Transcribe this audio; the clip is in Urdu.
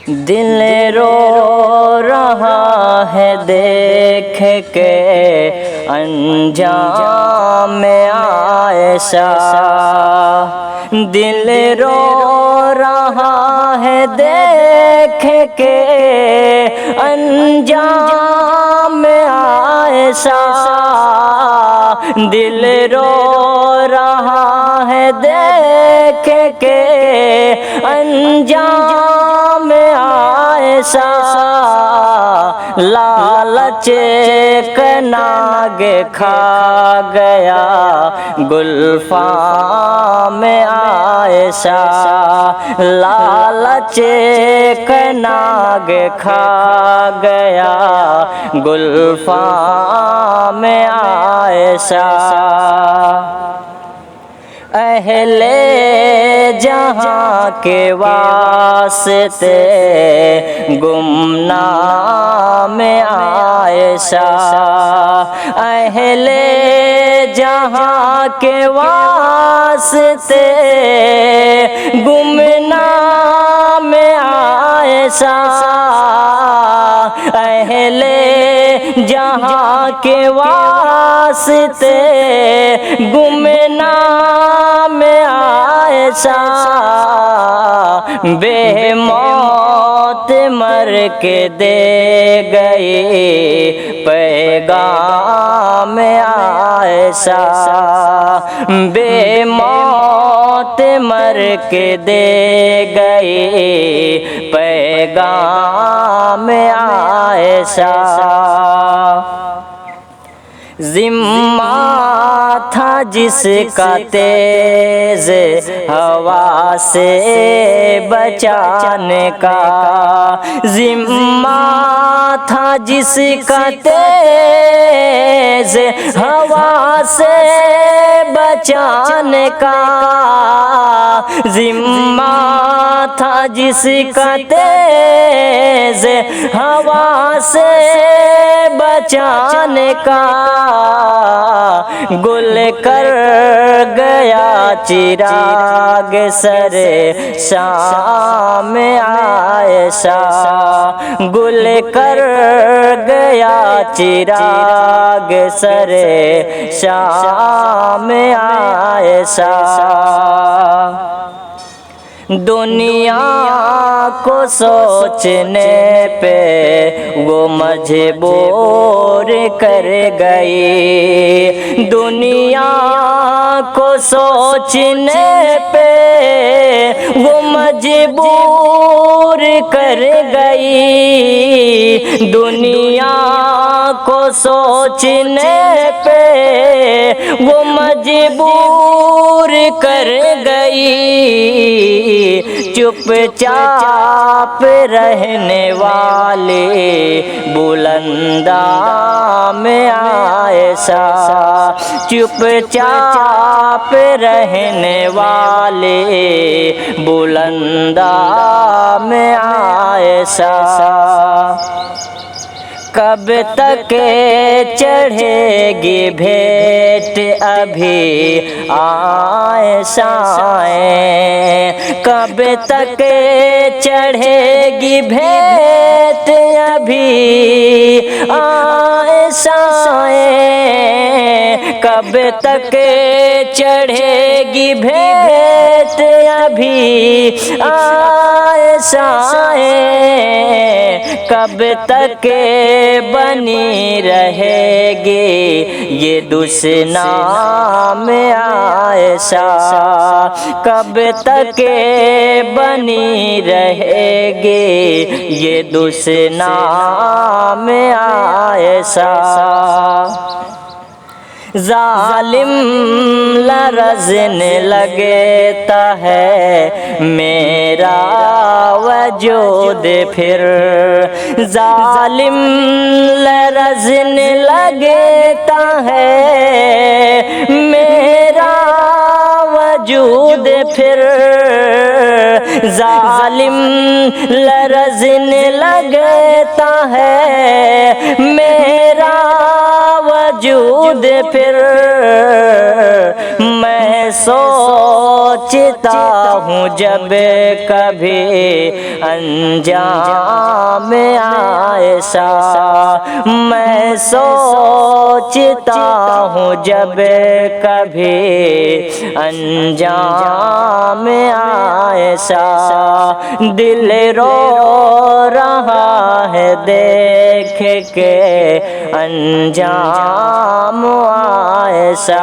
دل رو رہا ہے دیکھ کے انجام عائشہ، دل رو رہا ہے دیکھ کے انجام عائشہ، دل رو رہا ہے دیکھ کے انجام عائشہ، لالچ کا ناگ کھا گیا گلفام عائشہ، لالچ کا ناگ کھا گیا گلفام عائشہ، اہل جہاں کے واسطے گمنام عائشہ، اہل جہاں کے واسطے گمنام عائشہ، اہل جہاں کے واسطے گمنام عائشہ، بے موت مر کے دے گئی پیغام عائشہ، بے موت مر کے دے گئی پیغام عائشہ، ذمہ تھا جس کا تیز ہوا سے بچانے کا، ذمہ تھا جس کا تیز ہوا سے بچانے کا، ذمہ تھا جس کا تیز ہوا سے بچانے کا، گل کر گیا چراغ سر شام عائشہ، گل کر گیا چراغ سر شام عائشہ، دنیا کو سوچنے پہ وہ مجبور کر گئی، دنیا کو سوچنے پہ وہ مجبور کر گئی، دنیا کو سوچنے پہ وہ مجبور کر گئی، چپ چاپ رہنے والے بلندام عائشہ، چپ چاپ رہنے والے بلندام عائشہ، کب تک چڑھے گی بھیٹ ابھی عائشہ، کب تک چڑھے گی بھیٹ ابھی عائشہ، کب تک چڑھے گی بھیٹ ابھی عائشہ، کب تک بنی رہے گی یہ دشنام عائشہ، کب تک بنی رہے گی یہ دشنام عائشہ، ظالم لرزنے لگتا ہے میرا وجود پھر، ظالم لرزنے لگتا ہے میرا وجود پھر، ظالم لرزنے لگتا ہے میرا وجود پھر، میں سوچ سوچتا ہوں جب کبھی انجام عائشہ، میں سوچتا ہوں جب کبھی انجام عائشہ، دل رو رہا ہے دیکھ کے انجام عائشہ۔